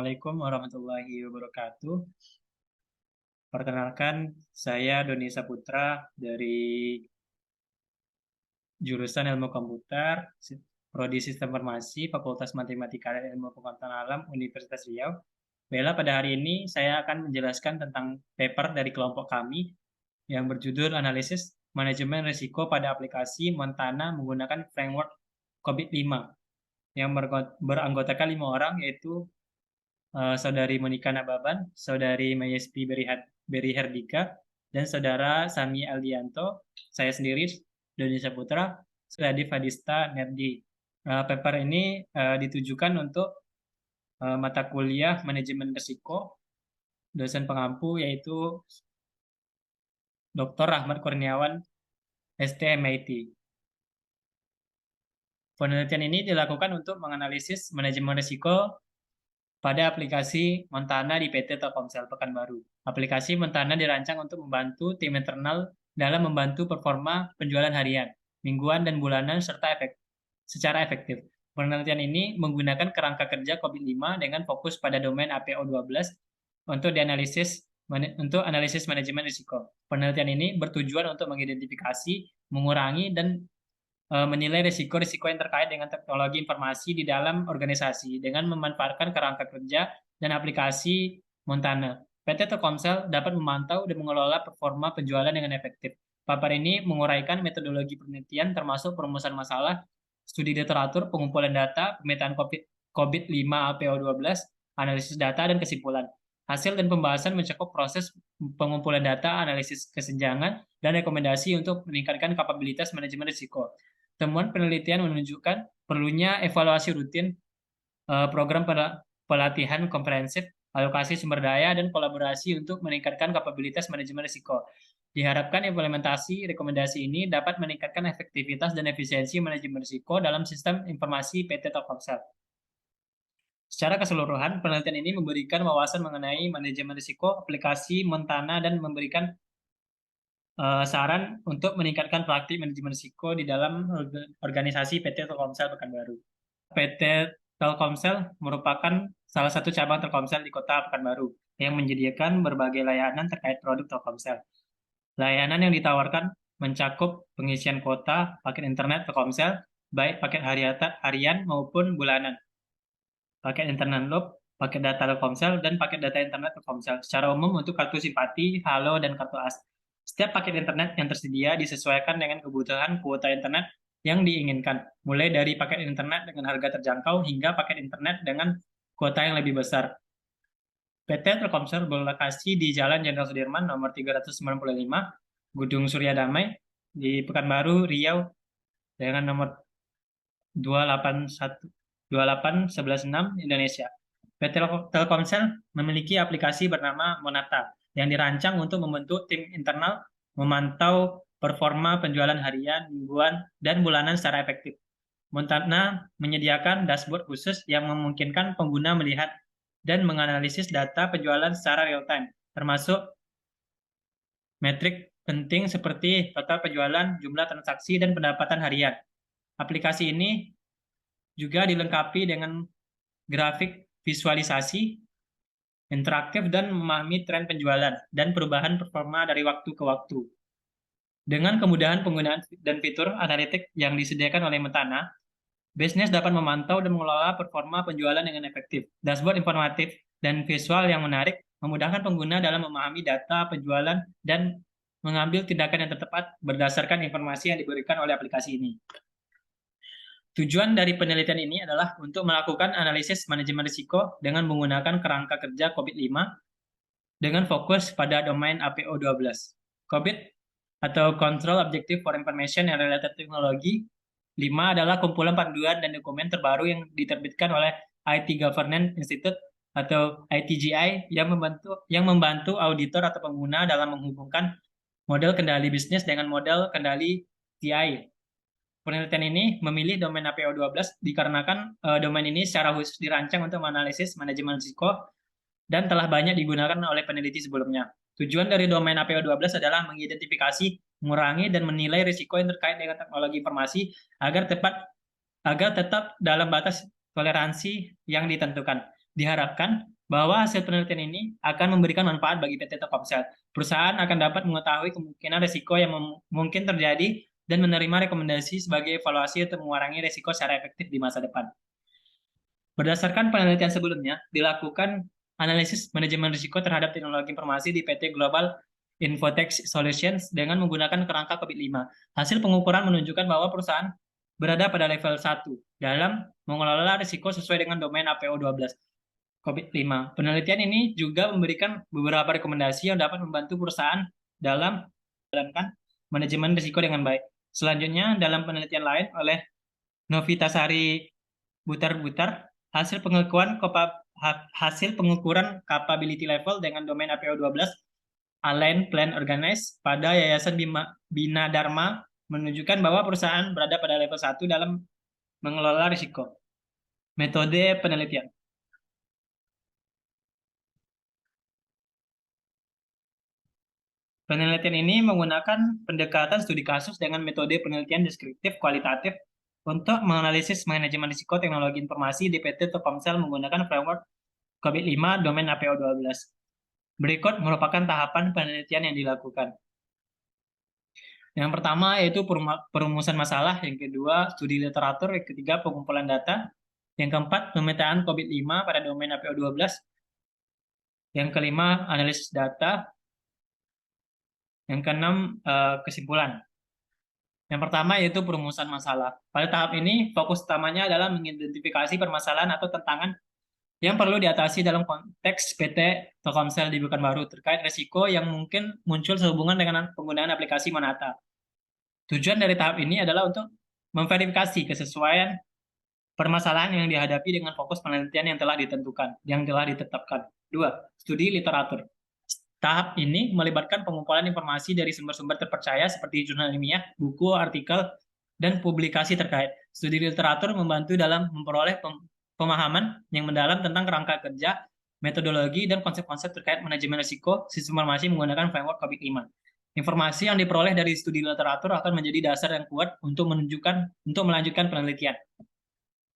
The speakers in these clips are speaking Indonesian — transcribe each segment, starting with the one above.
Assalamualaikum warahmatullahi wabarakatuh. Perkenalkan, saya Doni Saputra dari jurusan Ilmu Komputer, Prodi Sistem Informasi, Fakultas Matematika dan Ilmu Pengetahuan Alam, Universitas Riau. Bella, pada hari ini saya akan menjelaskan tentang paper dari kelompok kami yang berjudul Analisis Manajemen Risiko pada Aplikasi Montana menggunakan Framework COVID-5 yang beranggotakan 5 orang, yaitu Saudari Monika Nababan, Saudari Mayespi Berihardika, dan Saudara Sami Aldianto, saya sendiri, Doni Saputra, Radif Hadista Nerdi. Paper ini ditujukan untuk mata kuliah Manajemen Risiko, dosen pengampu yaitu Dr. Rahmat Kurniawan, STMIT. Penelitian ini dilakukan untuk menganalisis manajemen risiko pada aplikasi Montana di PT Telkomsel Pekanbaru. Aplikasi Montana dirancang untuk membantu tim internal dalam membantu performa penjualan harian, mingguan, dan bulanan secara efektif. Penelitian ini menggunakan kerangka kerja COVID-5 dengan fokus pada domain APO12 untuk analisis manajemen risiko. Penelitian ini bertujuan untuk mengidentifikasi, mengurangi, dan menilai risiko-risiko yang terkait dengan teknologi informasi di dalam organisasi dengan memanfaatkan kerangka kerja dan aplikasi Montana. PT Telkomsel dapat memantau dan mengelola performa penjualan dengan efektif. Paper ini menguraikan metodologi penelitian termasuk perumusan masalah, studi literatur, pengumpulan data, pemetaan COVID-5 APO12, analisis data, dan kesimpulan. Hasil dan pembahasan mencakup proses pengumpulan data, analisis kesenjangan, dan rekomendasi untuk meningkatkan kapabilitas manajemen risiko. Temuan penelitian menunjukkan perlunya evaluasi rutin program pelatihan komprehensif, alokasi sumber daya, dan kolaborasi untuk meningkatkan kapabilitas manajemen risiko. Diharapkan implementasi rekomendasi ini dapat meningkatkan efektivitas dan efisiensi manajemen risiko dalam sistem informasi PT Telkomsel. Secara keseluruhan, penelitian ini memberikan wawasan mengenai manajemen risiko, aplikasi Montana, dan memberikan saran untuk meningkatkan praktik manajemen risiko di dalam organisasi PT Telkomsel Pekanbaru. PT Telkomsel merupakan salah satu cabang Telkomsel di Kota Pekanbaru yang menyediakan berbagai layanan terkait produk Telkomsel. Layanan yang ditawarkan mencakup pengisian kuota, paket internet Telkomsel, baik paket harian maupun bulanan, paket internet loop, paket data Telkomsel, dan paket data internet Telkomsel. Secara umum untuk kartu simpati, halo, dan kartu as. Setiap paket internet yang tersedia disesuaikan dengan kebutuhan kuota internet yang diinginkan, mulai dari paket internet dengan harga terjangkau hingga paket internet dengan kuota yang lebih besar. PT Telkomsel berlokasi di Jalan Jenderal Sudirman nomor 395, Gedung Surya Damai di Pekanbaru, Riau dengan nomor 28126 Indonesia. PT Telkomsel memiliki aplikasi bernama Monata yang dirancang untuk membentuk tim internal memantau performa penjualan harian, mingguan, dan bulanan secara efektif. Montana menyediakan dashboard khusus yang memungkinkan pengguna melihat dan menganalisis data penjualan secara real-time, termasuk metrik penting seperti total penjualan, jumlah transaksi, dan pendapatan harian. Aplikasi ini juga dilengkapi dengan grafik visualisasi interaktif dan memahami tren penjualan dan perubahan performa dari waktu ke waktu. Dengan kemudahan penggunaan dan fitur analitik yang disediakan oleh Montana, bisnis dapat memantau dan mengelola performa penjualan dengan efektif. Dashboard informatif dan visual yang menarik memudahkan pengguna dalam memahami data penjualan dan mengambil tindakan yang tepat berdasarkan informasi yang diberikan oleh aplikasi ini. Tujuan dari penelitian ini adalah untuk melakukan analisis manajemen risiko dengan menggunakan kerangka kerja COVID-5 dengan fokus pada domain APO12. COVID atau Control Objective for Information and Related Technology 5 adalah kumpulan panduan dan dokumen terbaru yang diterbitkan oleh IT Governance Institute atau ITGI yang membantu auditor atau pengguna dalam menghubungkan model kendali bisnis dengan model kendali TI. Penelitian ini memilih domain APO12 dikarenakan domain ini secara khusus dirancang untuk menganalisis manajemen risiko dan telah banyak digunakan oleh peneliti sebelumnya. Tujuan dari domain APO12 adalah mengidentifikasi, mengurangi, dan menilai risiko yang terkait dengan teknologi informasi agar tetap dalam batas toleransi yang ditentukan. Diharapkan bahwa hasil penelitian ini akan memberikan manfaat bagi PT Telkomsel. Perusahaan akan dapat mengetahui kemungkinan risiko yang mungkin terjadi dan menerima rekomendasi sebagai evaluasi untuk mengurangi risiko secara efektif di masa depan. Berdasarkan penelitian sebelumnya, dilakukan analisis manajemen risiko terhadap teknologi informasi di PT Global Infotech Solutions dengan menggunakan kerangka COVID-5. Hasil pengukuran menunjukkan bahwa perusahaan berada pada level 1 dalam mengelola risiko sesuai dengan domain APO12. COVID-5. Penelitian ini juga memberikan beberapa rekomendasi yang dapat membantu perusahaan dalam menjalankan manajemen risiko dengan baik. Selanjutnya, dalam penelitian lain oleh Novitasari Butar-Butar, hasil pengukuran capability level dengan domain APO12 Align Plan Organize pada Yayasan Bina Dharma menunjukkan bahwa perusahaan berada pada level 1 dalam mengelola risiko. Metode penelitian. Penelitian ini menggunakan pendekatan studi kasus dengan metode penelitian deskriptif kualitatif untuk menganalisis manajemen risiko teknologi informasi di PT Telkomsel menggunakan framework COVID-5 domain APO12. Berikut merupakan tahapan penelitian yang dilakukan. Yang pertama yaitu perumusan masalah, yang kedua studi literatur, yang ketiga pengumpulan data, yang keempat pemetaan COVID-5 pada domain APO12, yang kelima analisis data, yang keenam kesimpulan. Yang pertama yaitu perumusan masalah. Pada tahap ini, fokus utamanya adalah mengidentifikasi permasalahan atau tantangan yang perlu diatasi dalam konteks PT Telkomsel di Pekanbaru terkait risiko yang mungkin muncul sehubungan dengan penggunaan aplikasi Monata. Tujuan dari tahap ini adalah untuk memverifikasi kesesuaian permasalahan yang dihadapi dengan fokus penelitian yang telah ditetapkan. 2. Studi literatur. Tahap ini melibatkan pengumpulan informasi dari sumber-sumber terpercaya seperti jurnal ilmiah, buku, artikel, dan publikasi terkait. Studi literatur membantu dalam memperoleh pemahaman yang mendalam tentang kerangka kerja, metodologi, dan konsep-konsep terkait manajemen risiko sistem informasi menggunakan framework COVID-5. Informasi yang diperoleh dari studi literatur akan menjadi dasar yang kuat untuk melanjutkan penelitian.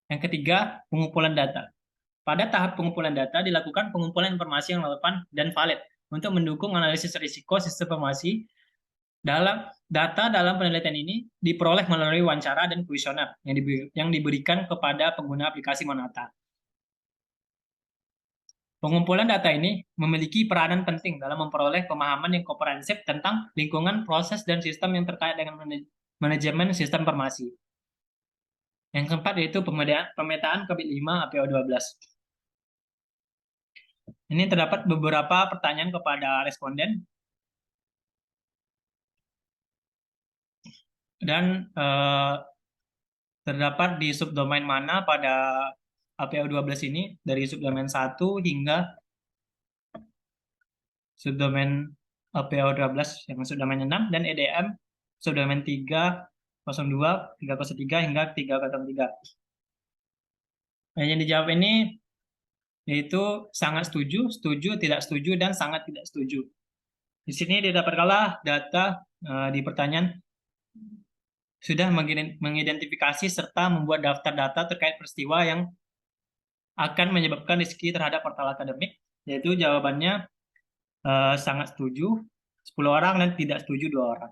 Yang ketiga, pengumpulan data. Pada tahap pengumpulan data dilakukan pengumpulan informasi yang relevan dan valid untuk mendukung analisis risiko sistem informasi. Data dalam penelitian ini diperoleh melalui wawancara dan kuesioner yang diberikan kepada pengguna aplikasi Monata. Pengumpulan data ini memiliki peranan penting dalam memperoleh pemahaman yang komprehensif tentang lingkungan, proses, dan sistem yang terkait dengan manajemen sistem informasi. Yang keempat yaitu pemetaan COVID-5 APO12. Ini terdapat beberapa pertanyaan kepada responden dan terdapat di subdomain mana pada APO12 ini, dari subdomain 1 hingga subdomain APO12 yang subdomain 6 dan EDM subdomain 302, 303 hingga 303. Nah, yang dijawab ini yaitu sangat setuju, setuju, tidak setuju, dan sangat tidak setuju. Di sini didapatkanlah data di pertanyaan sudah mengidentifikasi serta membuat daftar data terkait peristiwa yang akan menyebabkan risiko terhadap portal akademik, yaitu jawabannya sangat setuju 10 orang dan tidak setuju 2 orang.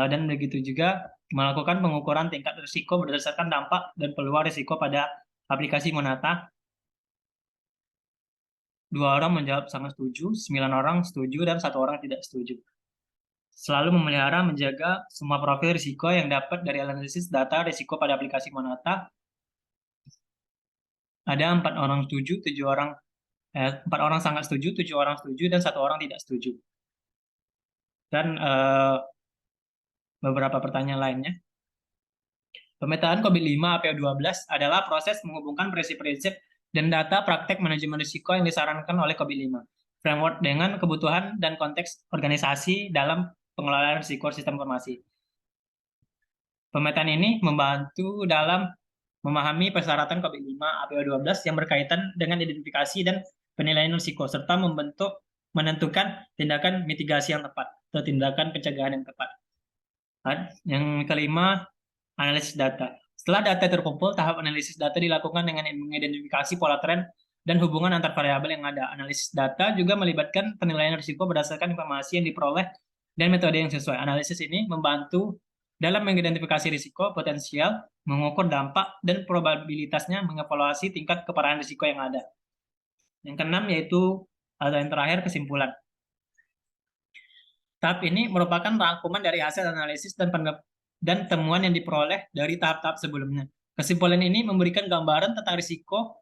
Dan begitu juga melakukan pengukuran tingkat risiko berdasarkan dampak dan peluang risiko pada aplikasi Monata. 2 orang menjawab sangat setuju, 9 orang setuju, dan 1 orang tidak setuju. Selalu memelihara menjaga semua profil risiko yang dapat dari analisis data risiko pada aplikasi Monata. Ada 4 orang setuju, 4 orang sangat setuju, 7 orang setuju, dan 1 orang tidak setuju. Dan beberapa pertanyaan lainnya. Pemetaan COVID-5 APO12 adalah proses menghubungkan prinsip-prinsip dan data praktek manajemen risiko yang disarankan oleh COVID-5 framework dengan kebutuhan dan konteks organisasi dalam pengelolaan risiko sistem informasi. Pemetaan ini membantu dalam memahami persyaratan COVID-5 APO12 yang berkaitan dengan identifikasi dan penilaian risiko serta menentukan tindakan mitigasi yang tepat atau tindakan pencegahan yang tepat. Yang kelima, analisis data. Setelah data terkumpul, tahap analisis data dilakukan dengan mengidentifikasi pola tren dan hubungan antar variabel yang ada. Analisis data juga melibatkan penilaian risiko berdasarkan informasi yang diperoleh dan metode yang sesuai. Analisis ini membantu dalam mengidentifikasi risiko potensial, mengukur dampak, dan probabilitasnya, mengevaluasi tingkat keparahan risiko yang ada. Yang keenam yaitu, atau yang terakhir, kesimpulan. Tahap ini merupakan rangkuman dari hasil analisis dan temuan yang diperoleh dari tahap-tahap sebelumnya. Kesimpulan ini memberikan gambaran tentang risiko,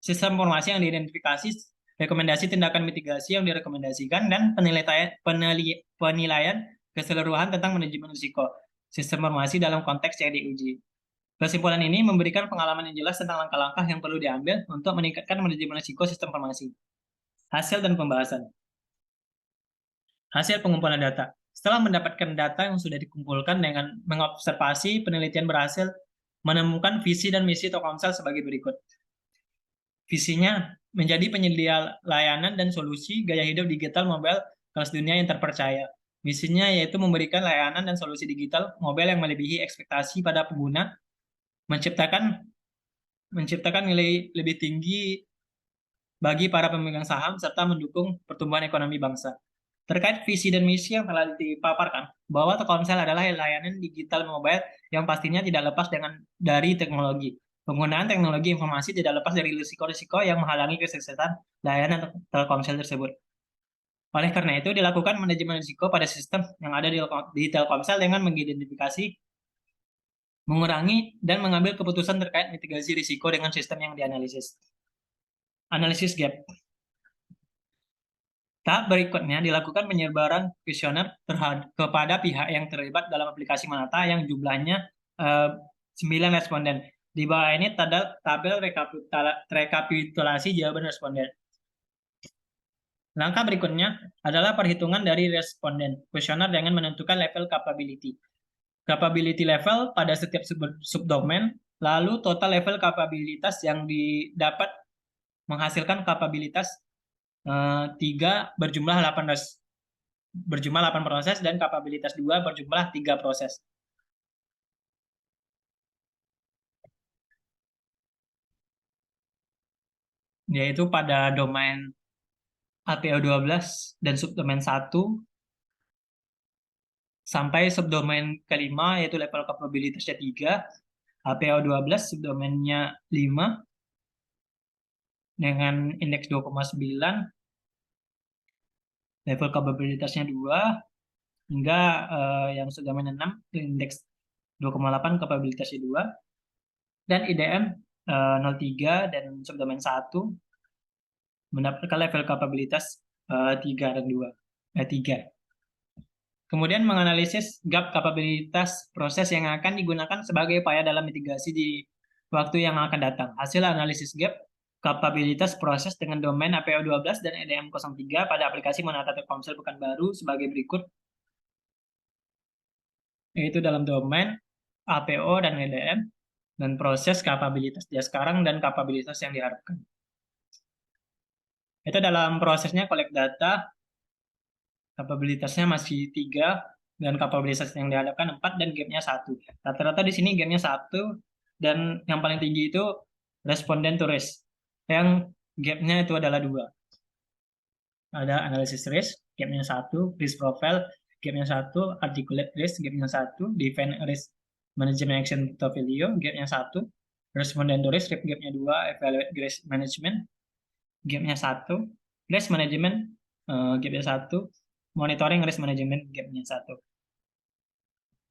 sistem informasi yang diidentifikasi, rekomendasi tindakan mitigasi yang direkomendasikan, dan penilaian keseluruhan tentang manajemen risiko, sistem informasi dalam konteks yang diuji. Kesimpulan ini memberikan pengalaman yang jelas tentang langkah-langkah yang perlu diambil untuk meningkatkan manajemen risiko sistem informasi. Hasil dan pembahasan. Hasil pengumpulan data. Setelah mendapatkan data yang sudah dikumpulkan dengan mengobservasi, penelitian berhasil menemukan visi dan misi Telkomsel sebagai berikut. Visinya menjadi penyedia layanan dan solusi gaya hidup digital mobile kelas dunia yang terpercaya. Misinya yaitu memberikan layanan dan solusi digital mobile yang melebihi ekspektasi pada pengguna, menciptakan nilai lebih tinggi bagi para pemegang saham, serta mendukung pertumbuhan ekonomi bangsa. Terkait visi dan misi yang telah dipaparkan, bahwa Telkomsel adalah layanan digital mobile yang pastinya tidak lepas dari teknologi. Penggunaan teknologi informasi tidak lepas dari risiko-risiko yang menghalangi kesuksesan layanan Telkomsel tersebut. Oleh karena itu, dilakukan manajemen risiko pada sistem yang ada di Telkomsel dengan mengidentifikasi, mengurangi, dan mengambil keputusan terkait mitigasi risiko dengan sistem yang dianalisis. Analisis gap. Tahap berikutnya dilakukan penyebaran kuesioner kepada pihak yang terlibat dalam aplikasi Monata yang jumlahnya 9 responden. Di bawah ini tabel rekapitulasi jawaban responden. Langkah berikutnya adalah perhitungan dari responden kuesioner dengan menentukan level capability. Capability level pada setiap subdomain, lalu total level kapabilitas yang didapat menghasilkan kapabilitas 3 berjumlah 8 proses dan kapabilitas 2 berjumlah 3 proses. Yaitu pada domain APO12 dan subdomain 1 sampai subdomain kelima yaitu level kapabilitasnya 3, APO12 subdomainnya 5 dengan indeks 2,9, level kapabilitasnya 2, hingga yang subdomain 6 indeks 2,8 kapabilitasnya 2, dan IDM 03 dan subdomain 1 mendapatkan level kapabilitas 3 dan 2. 3. Kemudian menganalisis gap kapabilitas proses yang akan digunakan sebagai upaya dalam mitigasi di waktu yang akan datang. Hasil analisis gap kapabilitas proses dengan domain APO12 dan EDM03 pada aplikasi Monata Telkomsel Pekanbaru sebagai berikut, yaitu dalam domain APO dan EDM, dan proses kapabilitas dia sekarang dan kapabilitas yang diharapkan. Itu dalam prosesnya collect data, kapabilitasnya masih 3, dan kapabilitas yang diharapkan 4, dan gapnya 1. Rata-rata di sini gapnya 1, dan yang paling tinggi itu responden to risk, yang gapnya itu adalah 2. Ada analisis risk, gapnya 1, risk profile, gapnya 1, articulate risk, gapnya 1, define risk management action portfolio, gapnya 1, responden to risk, gapnya 2, evaluate risk management, gapnya 1, risk management, gapnya 1, monitoring risk management, gapnya 1.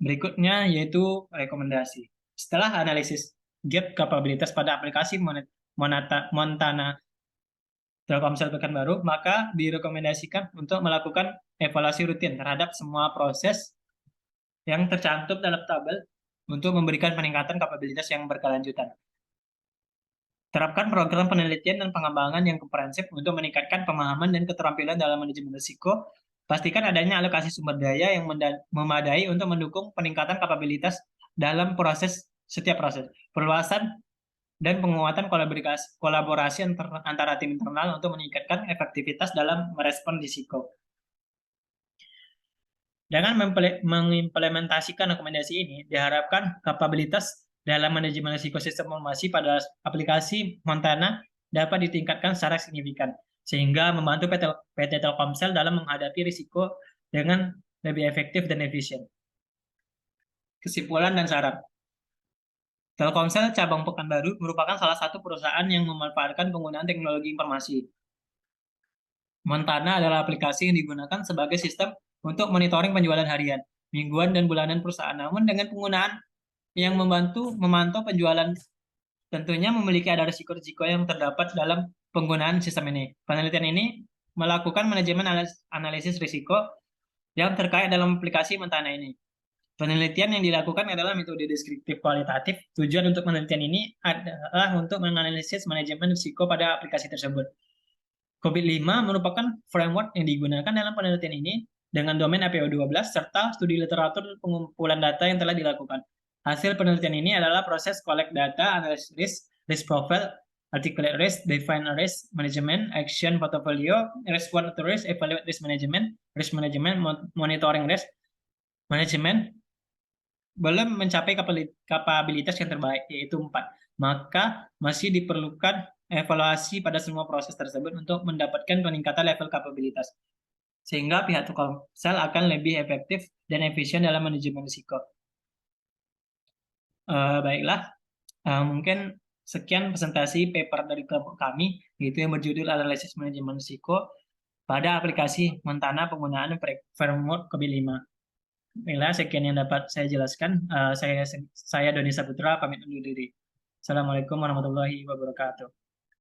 Berikutnya yaitu rekomendasi. Setelah analisis gap kapabilitas pada aplikasi Montana Telkomsel Pekanbaru, maka direkomendasikan untuk melakukan evaluasi rutin terhadap semua proses yang tercantum dalam tabel untuk memberikan peningkatan kapabilitas yang berkelanjutan. Terapkan program penelitian dan pengembangan yang komprehensif untuk meningkatkan pemahaman dan keterampilan dalam manajemen risiko. Pastikan adanya alokasi sumber daya yang memadai untuk mendukung peningkatan kapabilitas dalam setiap proses. Perluasan dan penguatan kolaborasi antara tim internal untuk meningkatkan efektivitas dalam merespon risiko. Dengan mengimplementasikan rekomendasi ini, diharapkan kapabilitas dalam manajemen risiko sistem informasi pada aplikasi Montana dapat ditingkatkan secara signifikan, sehingga membantu PT Telkomsel dalam menghadapi risiko dengan lebih efektif dan efisien. Kesimpulan dan saran. Telkomsel cabang Pekanbaru merupakan salah satu perusahaan yang memanfaatkan penggunaan teknologi informasi. Montana adalah aplikasi yang digunakan sebagai sistem untuk monitoring penjualan harian, mingguan, dan bulanan perusahaan. Namun dengan penggunaan yang membantu memantau penjualan tentunya memiliki ada risiko-risiko yang terdapat dalam penggunaan sistem ini. Penelitian ini melakukan manajemen analisis risiko yang terkait dalam aplikasi Montana ini. Penelitian yang dilakukan adalah metode deskriptif kualitatif. Tujuan untuk penelitian ini adalah untuk menganalisis manajemen risiko pada aplikasi tersebut. COVID-5 merupakan framework yang digunakan dalam penelitian ini dengan domain APO12 serta studi literatur pengumpulan data yang telah dilakukan. Hasil penelitian ini adalah proses collect data, analysis risk profile, articulate risk, define risk management, action portfolio, respond to risk, evaluate risk management, monitoring risk management, belum mencapai kapabilitas yang terbaik, yaitu 4. Maka masih diperlukan evaluasi pada semua proses tersebut untuk mendapatkan peningkatan level kapabilitas. Sehingga pihak Telkomsel akan lebih efektif dan efisien dalam manajemen risiko. Baiklah, mungkin sekian presentasi paper dari kelompok kami, yaitu yang berjudul Analisis Manajemen Risiko pada aplikasi Montana penggunaan framework COVID-5. Baiklah, sekian yang dapat saya jelaskan. Saya Doni Saputra, pamit undur diri. Assalamualaikum warahmatullahi wabarakatuh.